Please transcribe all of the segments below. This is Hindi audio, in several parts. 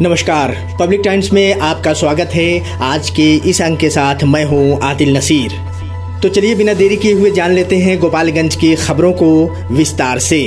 नमस्कार, पब्लिक टाइम्स में आपका स्वागत है। आज के इस अंक के साथ मैं हूं आदिल नसीर। तो चलिए बिना देरी किए हुए जान लेते हैं गोपालगंज की खबरों को विस्तार से।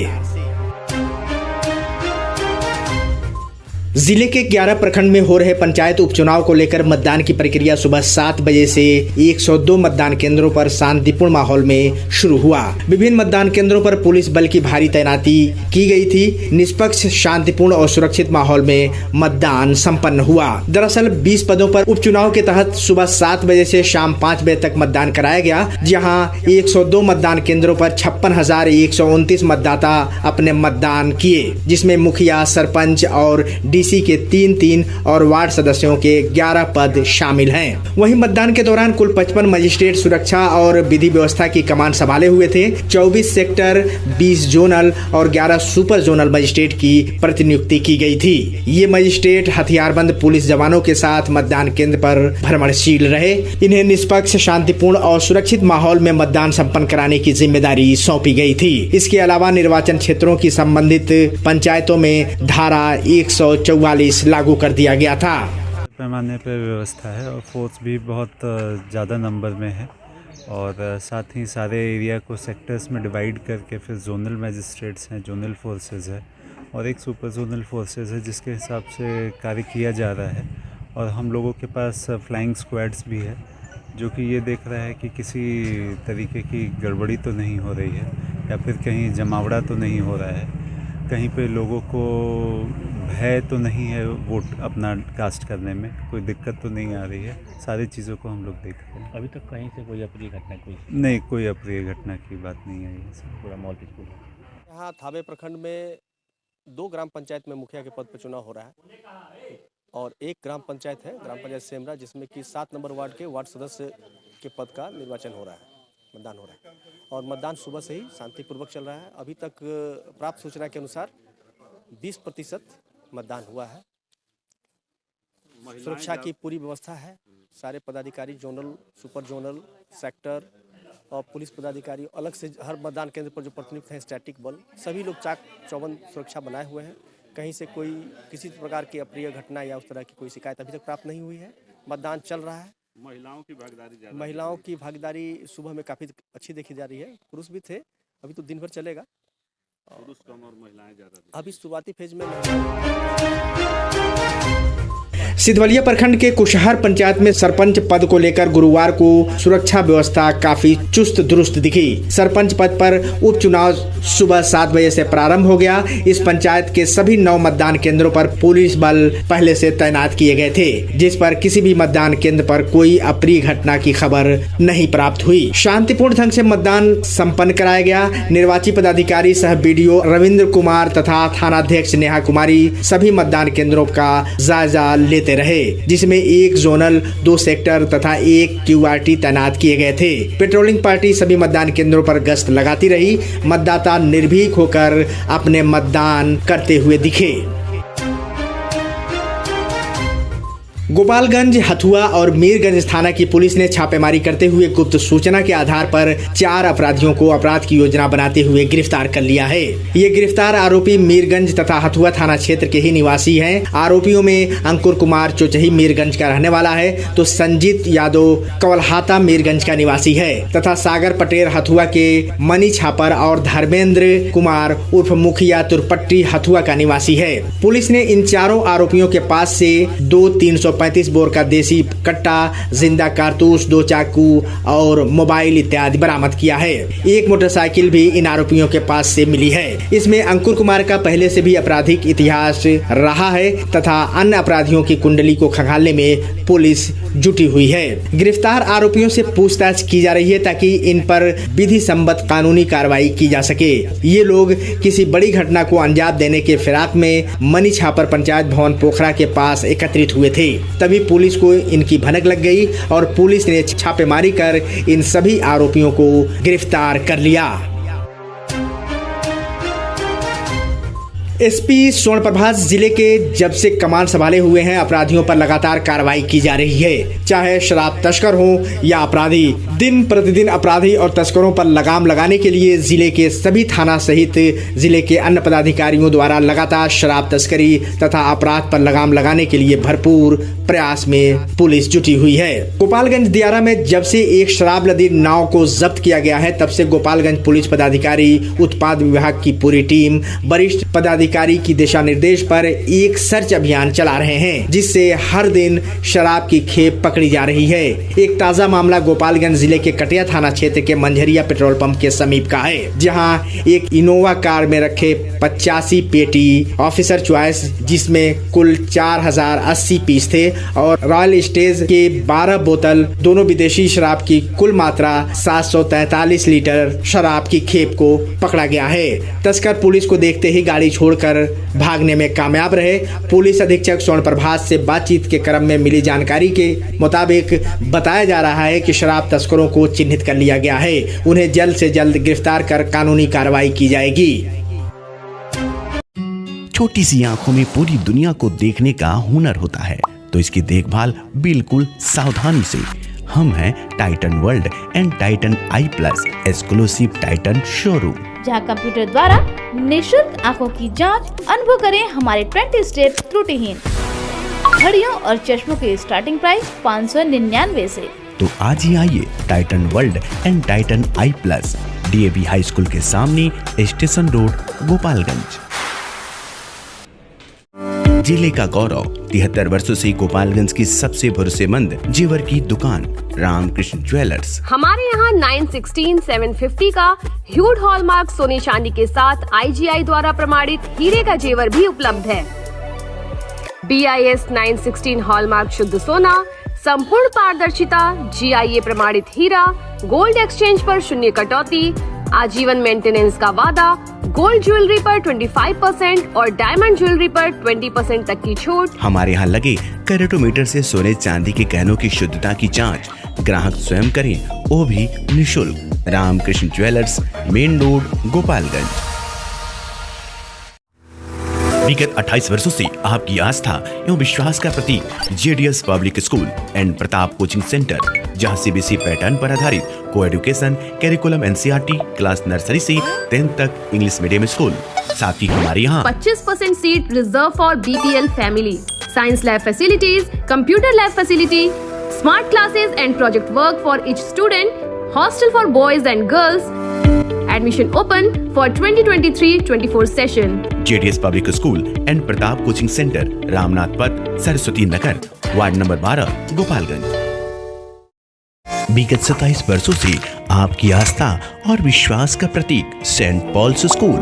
जिले के 11 प्रखंड में हो रहे पंचायत उपचुनाव को लेकर मतदान की प्रक्रिया सुबह 7 बजे से 102 मतदान केंद्रों पर शांतिपूर्ण माहौल में शुरू हुआ। विभिन्न मतदान केंद्रों पर पुलिस बल की भारी तैनाती की गई थी। निष्पक्ष, शांतिपूर्ण और सुरक्षित माहौल में मतदान संपन्न हुआ। दरअसल 20 पदों पर उपचुनाव के तहत सुबह 7 बजे से शाम 5 बजे तक मतदान कराया गया, जहां 102 मतदान केंद्रों पर 56,129 मतदाता अपने मतदान किए, जिसमें मुखिया, सरपंच और डीसी के 3 और वार्ड सदस्यों के 11 पद शामिल हैं। वहीं मतदान के दौरान कुल 55 मजिस्ट्रेट सुरक्षा और विधि व्यवस्था की कमान संभाले हुए थे। 24 सेक्टर, 20 जोनल और 11 सुपर जोनल मजिस्ट्रेट की प्रतिनियुक्ति की गई थी। ये मजिस्ट्रेट हथियारबंद पुलिस जवानों के साथ मतदान केंद्र पर भ्रमणशील रहे। इन्हें निष्पक्ष, शांतिपूर्ण और सुरक्षित माहौल में मतदान संपन्न कराने की जिम्मेदारी सौंपी गई थी। इसके अलावा निर्वाचन क्षेत्रों की संबंधित पंचायतों में धारा 144 लागू कर दिया गया था। पैमाने पर व्यवस्था है और फोर्स भी बहुत ज़्यादा नंबर में है और साथ ही सारे एरिया को सेक्टर्स में डिवाइड करके फिर जोनल मैजिस्ट्रेट्स हैं, जोनल फोर्सेस है और एक सुपर जोनल फोर्सेस है, जिसके हिसाब से कार्य किया जा रहा है। और हम लोगों के पास फ्लाइंग स्क्वाड्स भी है, जो कि ये देख रहा है कि किसी तरीके की गड़बड़ी तो नहीं हो रही है या फिर कहीं जमावड़ा तो नहीं हो रहा है, कहीं पे लोगों को भय तो नहीं है वोट अपना कास्ट करने में, कोई दिक्कत तो नहीं आ रही है। सारी चीज़ों को हम लोग देख रहे हैं। अभी तक कहीं से कोई अप्रिय घटना नहीं, कोई अप्रिय घटना की बात नहीं आई है। पूरा माहौल पीसफुल है। यहाँ थावे प्रखंड में 2 ग्राम पंचायत में मुखिया के पद पर चुनाव हो रहा है और एक ग्राम पंचायत है, ग्राम पंचायत सेमरा, जिसमें कि 7 नंबर वार्ड के वार्ड सदस्य के पद का निर्वाचन हो रहा है, मतदान हो रहा है और मतदान सुबह से ही शांतिपूर्वक चल रहा है। अभी तक प्राप्त सूचना के अनुसार 20% मतदान हुआ है। सुरक्षा की पूरी व्यवस्था है। सारे पदाधिकारी, जोनल, सुपर जोनल, सेक्टर और पुलिस पदाधिकारी अलग से हर मतदान केंद्र पर जो प्रतिनियुक्त हैं, स्टैटिक बल, सभी लोग चाक चौबंद सुरक्षा बनाए हुए हैं। कहीं से कोई किसी प्रकार की अप्रिय घटना या उस तरह की कोई शिकायत अभी तक प्राप्त नहीं हुई है। मतदान चल रहा है। महिलाओं की भागीदारी सुबह में काफ़ी अच्छी देखी जा रही है। पुरुष भी थे, अभी तो दिन भर चलेगा। पुरुष कम और महिलाएं ज़्यादा। अभी शुरुआती फेज में सिधवलिया प्रखंड के कुशहर पंचायत में सरपंच पद को लेकर गुरुवार को सुरक्षा व्यवस्था काफी चुस्त दुरुस्त दिखी। सरपंच पद पर उपचुनाव सुबह 7 बजे से प्रारंभ हो गया। इस पंचायत के सभी 9 मतदान केंद्रों पर पुलिस बल पहले से तैनात किए गए थे, जिस पर किसी भी मतदान केंद्र पर कोई अप्रिय घटना की खबर नहीं प्राप्त हुई। शांतिपूर्ण ढंग से मतदान संपन्न कराया गया। निर्वाची पदाधिकारी सह बीडीओ रविंद्र कुमार तथा थानाध्यक्ष नेहा कुमारी सभी मतदान केंद्रों का जायजा लेते रहे, जिसमें 1 जोनल, 2 सेक्टर तथा 1 क्यूआरटी तैनात किए गए थे। पेट्रोलिंग पार्टी सभी मतदान केंद्रों पर गश्त लगाती रही। मतदाता निर्भीक होकर अपने मतदान करते हुए दिखे। गोपालगंज, हथुआ और मीरगंज थाना की पुलिस ने छापेमारी करते हुए गुप्त सूचना के आधार पर 4 अपराधियों को अपराध की योजना बनाते हुए गिरफ्तार कर लिया है। ये गिरफ्तार आरोपी मीरगंज तथा हथुआ थाना क्षेत्र के ही निवासी हैं। आरोपियों में अंकुर कुमार चोचही मीरगंज का रहने वाला है, तो संजीत यादव कवलहाता मीरगंज का निवासी है तथा सागर पटेल हथुआ के मनी छापर और धर्मेंद्र कुमार उर्फ मुखिया तुरपट्टी हथुआ का निवासी है। पुलिस ने इन चारों आरोपियों के पास से 335 बोर का देसी कट्टा, जिंदा कारतूस, 2 चाकू और मोबाइल इत्यादि बरामद किया है। एक मोटरसाइकिल भी इन आरोपियों के पास से मिली है। इसमें अंकुर कुमार का पहले से भी आपराधिक इतिहास रहा है तथा अन्य अपराधियों की कुंडली को खंगालने में पुलिस जुटी हुई है। गिरफ्तार आरोपियों से पूछताछ की जा रही है ताकि इन पर विधि सम्मत कानूनी कार्रवाई की जा सके। ये लोग किसी बड़ी घटना को अंजाम देने के फिराक में मनी छापर पंचायत भवन पोखरा के पास एकत्रित हुए थे। तभी पुलिस को इनकी भनक लग गई और पुलिस ने छापेमारी कर इन सभी आरोपियों को गिरफ्तार कर लिया। एसपी स्वर्ण प्रभास जिले के जब से कमान संभाले हुए हैं, अपराधियों पर लगातार कार्रवाई की जा रही है। चाहे शराब तस्कर हो या अपराधी, दिन प्रतिदिन अपराधी और तस्करों पर लगाम लगाने के लिए जिले के सभी थाना सहित जिले के अन्य पदाधिकारियों द्वारा लगातार शराब तस्करी तथा अपराध पर लगाम लगाने के लिए भरपूर प्रयास में पुलिस जुटी हुई है। गोपालगंज दियारा में जब से एक शराब लदी नाव को जब्त किया गया है, तब से गोपालगंज पुलिस पदाधिकारी, उत्पाद विभाग की पूरी टीम, वरिष्ठ पदाधिकारी की दिशा निर्देश पर एक सर्च अभियान चला रहे हैं, जिससे हर दिन शराब की खेप पकड़ी जा रही है। एक ताजा मामला गोपालगंज जिले के कटिया थाना क्षेत्र के मंझरिया पेट्रोल पंप के समीप का है, जहां एक इनोवा कार में रखे 85 पेटी ऑफिसर चॉइस, जिसमें कुल 4080 पीस थे, और रॉयल स्टेज के 12 बोतल दोनों विदेशी शराब की कुल मात्रा 743 लीटर शराब की खेप को पकड़ा गया है। तस्कर पुलिस को देखते ही गाड़ी छोड़कर भागने में कामयाब रहे। पुलिस अधीक्षक स्वर्ण प्रभास से बातचीत के क्रम में मिली जानकारी के मुताबिक बताया जा रहा है कि शराब तस्करों को चिन्हित कर लिया गया है। उन्हें जल्द से जल्द गिरफ्तार कर कानूनी कार्रवाई की जाएगी। छोटी सी आंखों में पूरी दुनिया को देखने का हुनर होता है, तो इसकी देखभाल बिल्कुल सावधानी से। हम हैं Titan world and Titan I plus exclusive Titan showroom, जहां कंप्यूटर द्वारा निशुल्क आंखों की जांच। अनुभव करें हमारे 20 स्टेप त्रुटिहीन घड़ियों और चश्मों के स्टार्टिंग प्राइस 599 से। तो आज ही आइए Titan world and Titan I plus, DAV high school के सामने, स्टेशन रोड, गोपालगंज। जिले का गौरव 73 वर्षों से गोपालगंज की सबसे भरोसेमंद जेवर की दुकान रामकृष्ण ज्वेलर्स। हमारे यहाँ 916 750 का ह्यूड हॉलमार्क सोने चांदी के साथ IGI द्वारा प्रमाणित हीरे का जेवर भी उपलब्ध है। BIS 916 हॉलमार्क शुद्ध सोना, संपूर्ण पारदर्शिता, GIA प्रमाणित हीरा, गोल्ड एक्सचेंज पर शून्य कटौती, आजीवन मेंटेनेंस का वादा, गोल्ड ज्वेलरी पर 25% और डायमंड ज्वेलरी पर 20% तक की छूट। हमारे यहाँ लगे कैरेटोमीटर से सोने चांदी के गहनों की शुद्धता की जांच ग्राहक स्वयं करें, वो भी निःशुल्क। Ramkrishna jewellers, main road, Gopalganj. विगत 28 वर्षों से आपकी आस्था एवं विश्वास का प्रतीक JDS public school and Pratap coaching centre, जहां CBSE पैटर्न पर आधारित को education curriculum NCERT class nursery से 10th तक इंग्लिश मीडियम स्कूल। साथ ही हमारे यहाँ 25% seat reserve for BPL family, science lab facilities, computer lab facility, smart classes and project work for each student, hostel for boys and girls. Admission open for 2023-24 session. JDS public school and Pratap coaching centre, Ramnath पथ, सरस्वती नगर, वार्ड नंबर 12, गोपालगंज। विगत 27 वर्षों से आपकी आस्था और विश्वास का प्रतीक सेंट पॉल्स स्कूल,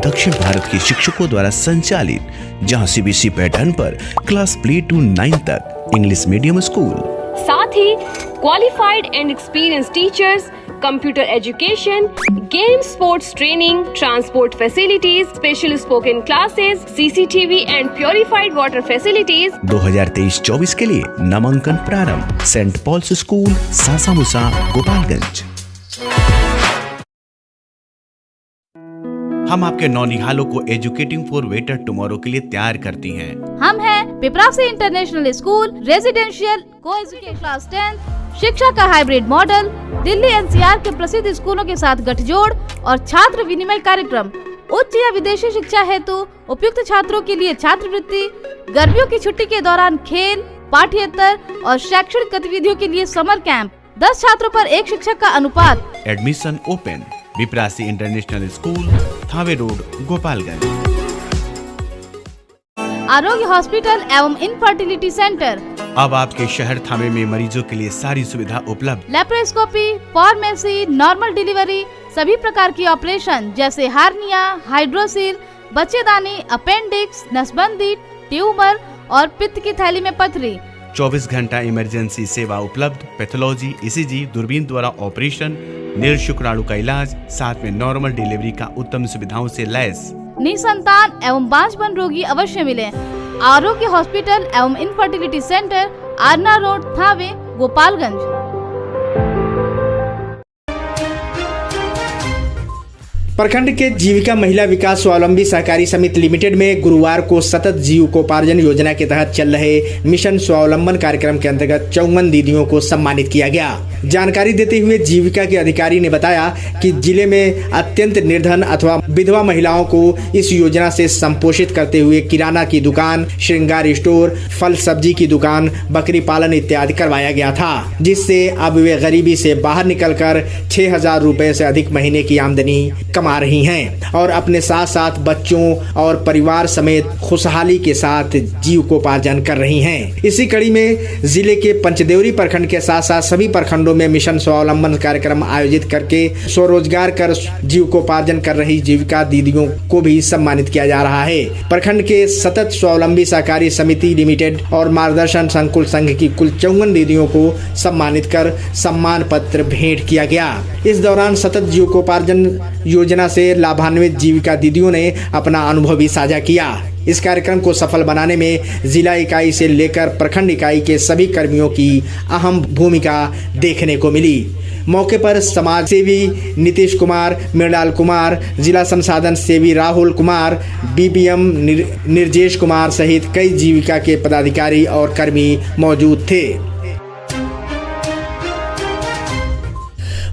दक्षिण भारत के शिक्षकों द्वारा संचालित, जहां CBSE पैटर्न पर क्लास प्ले टू 9 तक इंग्लिश मीडियम स्कूल। साथ ही qualified and experience teachers, computer education, game sports training, transport facilities, special spoken classes, CCTV and purified water facilities. 2023-24 के लिए नामांकन प्रारंभ। Saint Paul's school, Sasamusa, Gopalganj. हम आपके नौनिहालों को एजुकेटिंग फॉर बेटर टुमारो के लिए तैयार करती हैं। हम हैं पिपरासी इंटरनेशनल स्कूल, रेजिडेंशियल को एजुकेशन क्लास 10, शिक्षा का हाइब्रिड मॉडल, दिल्ली NCR के प्रसिद्ध स्कूलों के साथ गठजोड़ और छात्र विनिमय कार्यक्रम, उच्च या विदेशी शिक्षा हेतु उपयुक्त छात्रों के लिए छात्रवृत्ति, गर्मियों की छुट्टी के दौरान खेल, पाठ्येतर और शैक्षणिक गतिविधियों के लिए समर कैंप, 10 छात्रों पर 1 शिक्षक का अनुपात। Admission open. Viprasi international school, Thawe road, Gopalganj. Arogya hospital एवं इनफर्टिलिटी सेंटर, अब आपके शहर थावे में मरीजों के लिए सारी सुविधा उपलब्ध। लेप्रोस्कोपी, फार्मेसी, नॉर्मल डिलीवरी, सभी प्रकार की ऑपरेशन जैसे हार्निया, हाइड्रोसिल, बच्चेदानी, अपेंडिक्स, नसबंदी, ट्यूमर और पित्त की थैली में पथरी। 24 घंटा इमरजेंसी सेवा उपलब्ध। पैथोलॉजी, ECG, दूरबीन द्वारा ऑपरेशन, निर्शुक्राणु का इलाज, साथ में नॉर्मल डिलीवरी का उत्तम सुविधाओं से लैस। निसंतान एवं बांझपन रोगी अवश्य मिले। आरोग्य हॉस्पिटल एवं infertility centre, Aarna road, Thawe, Gopalganj. प्रखंड के जीविका महिला विकास स्वावलंबी सहकारी समिति लिमिटेड में गुरुवार को सतत जीविकोपार्जन योजना के तहत चल रहे मिशन स्वावलंबन कार्यक्रम के अंतर्गत 54 दीदियों को सम्मानित किया गया। जानकारी देते हुए जीविका के अधिकारी ने बताया कि जिले में अत्यंत निर्धन अथवा विधवा महिलाओं को इस योजना से संपोषित करते हुए किराना की दुकान, श्रृंगार स्टोर, फल सब्जी की दुकान, बकरी पालन इत्यादि करवाया गया था, जिससे अब वे गरीबी से बाहर निकलकर 6,000 रुपए से अधिक महीने की आमदनी कमा रही हैं और अपने साथ साथ बच्चों और परिवार समेत खुशहाली के साथ जीविकोपार्जन कर रही हैं। इसी कड़ी में जिले के पंचदेवरी प्रखंड के साथ साथ सभी प्रखंडों में मिशन स्वावलंबन कार्यक्रम आयोजित करके स्वरोजगार कर जीविकोपार्जन कर रही जीविका दीदियों को भी सम्मानित किया जा रहा है। प्रखंड के सतत स्वावलंबी सहकारी समिति लिमिटेड और मार्गदर्शन संकुल संघ की कुल 54 दीदियों को सम्मानित कर सम्मान पत्र भेंट किया गया। इस दौरान सतत जीविकोपार्जन योजना से लाभान्वित जीविका दीदियों ने अपना अनुभव भी साझा किया। इस कार्यक्रम को सफल बनाने में जिला इकाई से लेकर प्रखंड इकाई के सभी कर्मियों की अहम भूमिका देखने को मिली। मौके पर समाज सेवी नीतीश कुमार, मृणाल कुमार, जिला संसाधन सेवी राहुल कुमार, बीबीएम निर्जेश कुमार सहित कई जीविका के पदाधिकारी और कर्मी मौजूद थे।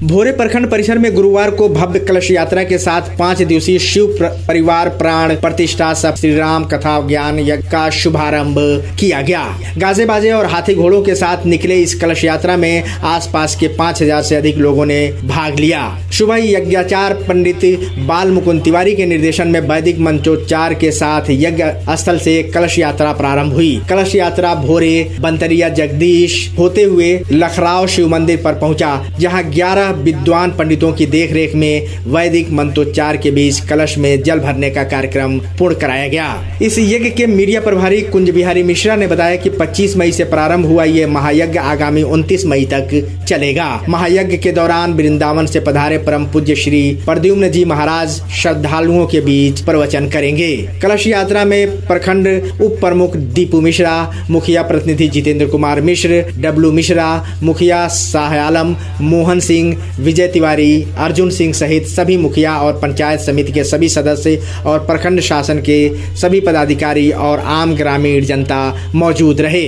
भोरे प्रखंड परिसर में गुरुवार को भव्य कलश यात्रा के साथ 5 दिवसीय शिव परिवार प्राण प्रतिष्ठा सब श्री राम कथा ज्ञान यज्ञ का शुभारंभ किया गया। गाजे बाजे और हाथी घोड़ों के साथ निकले इस कलश यात्रा में आसपास के 5,000 से अधिक लोगों ने भाग लिया। सुबह यज्ञाचार्य पंडित बाल मुकुंद तिवारी के निर्देशन में वैदिक मंत्रोच्चार के साथ यज्ञ स्थल से कलश यात्रा प्रारंभ हुई। कलश यात्रा भोरे बंतरिया जगदीश होते हुए लखराव शिव मंदिर पर पहुंचा, जहां 11 विद्वान पंडितों की देखरेख में वैदिक मंत्रोच्चार के बीच कलश में जल भरने का कार्यक्रम पूर्ण कराया गया। इस यज्ञ के मीडिया प्रभारी कुंज बिहारी मिश्रा ने बताया कि 25 मई से प्रारंभ हुआ ये महायज्ञ आगामी 29 मई तक चलेगा। महायज्ञ के दौरान वृंदावन से पधारे परम पूज्य श्री प्रद्युम्न जी महाराज श्रद्धालुओं के बीच प्रवचन करेंगे। कलश यात्रा में प्रखंड उप प्रमुख दीपू मिश्रा, मुखिया प्रतिनिधि जितेंद्र कुमार मिश्र, डब्लू मिश्रा, मुखिया शाह आलम, मोहन सिंह, विजय तिवारी, अर्जुन सिंह सहित सभी मुखिया और पंचायत समिति के सभी सदस्य और प्रखंड शासन के सभी पदाधिकारी और आम ग्रामीण जनता मौजूद रहे।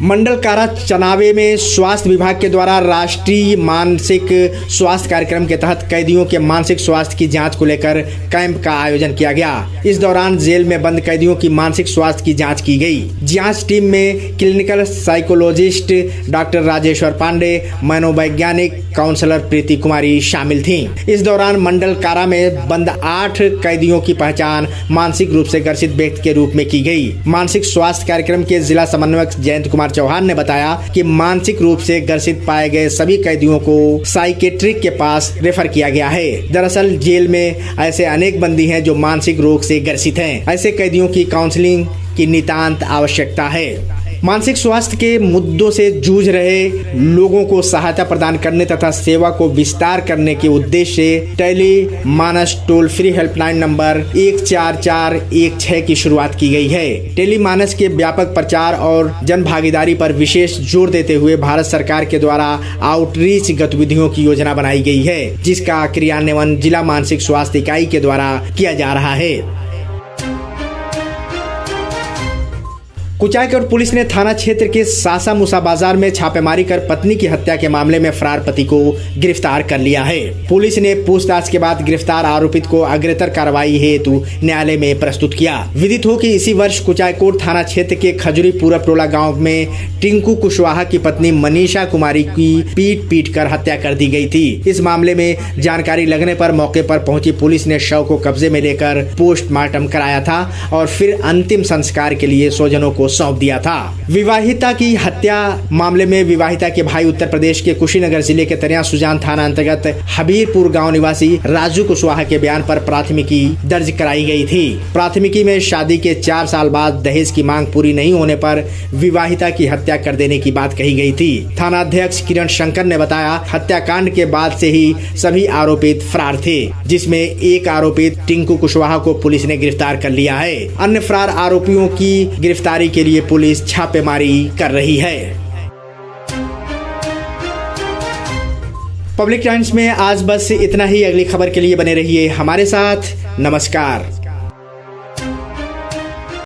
मंडल कारा चनावे में स्वास्थ्य विभाग के द्वारा राष्ट्रीय मानसिक स्वास्थ्य कार्यक्रम के तहत कैदियों के मानसिक स्वास्थ्य की जांच को लेकर कैंप का आयोजन किया गया। इस दौरान जेल में बंद कैदियों की मानसिक स्वास्थ्य की जांच की गई। जांच टीम में clinical psychologist doctor Rajeshwar Pandey, मनोवैज्ञानिक काउंसलर प्रीति कुमारी शामिल थीं। इस दौरान मंडल कारा में बंद 8 कैदियों की पहचान मानसिक रूप से ग्रसित व्यक्ति के रूप में की गई। मानसिक स्वास्थ्य कार्यक्रम के जिला समन्वयक जयंत कुमार चौहान ने बताया कि मानसिक रूप से ग्रसित पाए गए सभी कैदियों को साइकेट्रिक के पास रेफर किया गया है। दरअसल जेल में ऐसे अनेक बंदी हैं जो मानसिक रोग से ग्रसित हैं। ऐसे कैदियों की काउंसलिंग की नितांत आवश्यकता है। मानसिक स्वास्थ्य के मुद्दों से जूझ रहे लोगों को सहायता प्रदान करने तथा सेवा को विस्तार करने के उद्देश्य से टेली मानस टोल फ्री हेल्पलाइन नंबर 14416 की शुरुआत की गई है। टेली मानस के व्यापक प्रचार और जन भागीदारी पर विशेष जोर देते हुए भारत सरकार के द्वारा आउटरीच गतिविधियों की योजना बनाई गई है, जिसका क्रियान्वयन जिला मानसिक स्वास्थ्य इकाई के द्वारा किया जा रहा है। कुचायकोट पुलिस ने थाना क्षेत्र के सासा मूसा बाजार में छापेमारी कर पत्नी की हत्या के मामले में फरार पति को गिरफ्तार कर लिया है। पुलिस ने पूछताछ के बाद गिरफ्तार आरोपित को अग्रेतर कार्रवाई हेतु न्यायालय में प्रस्तुत किया। विदित हो कि इसी वर्ष कुचायकोट थाना क्षेत्र के खजुरी पूरब टोला गाँव में टिंकू कुशवाहा की पत्नी मनीषा कुमारी की पीट कर हत्या कर दी गई थी। इस मामले में जानकारी लगने पर मौके पर पहुंची पुलिस ने शव को कब्जे में लेकर पोस्टमार्टम कराया था और फिर अंतिम संस्कार के लिए स्वजनों को सौंप दिया था। विवाहिता की हत्या मामले में विवाहिता के भाई उत्तर प्रदेश के कुशीनगर जिले के तरिया सुजान थाना अंतर्गत हबीरपुर गांव निवासी राजू कुशवाहा के बयान पर प्राथमिकी दर्ज कराई गई थी। प्राथमिकी में शादी के 4 साल बाद दहेज की मांग पूरी नहीं होने पर विवाहिता की हत्या कर देने की बात कही गई थी। थाना अध्यक्ष किरण शंकर ने बताया, हत्याकांड के बाद से ही सभी आरोपित फरार थे, जिसमें एक आरोपित टिंकू कुशवाहा को पुलिस ने गिरफ्तार कर लिया है। अन्य फरार आरोपियों की गिरफ्तारी के लिए पुलिस छापेमारी कर रही है। पब्लिक टाइम्स में आज बस इतना ही। अगली खबर के लिए बने रहिए हमारे साथ। नमस्कार।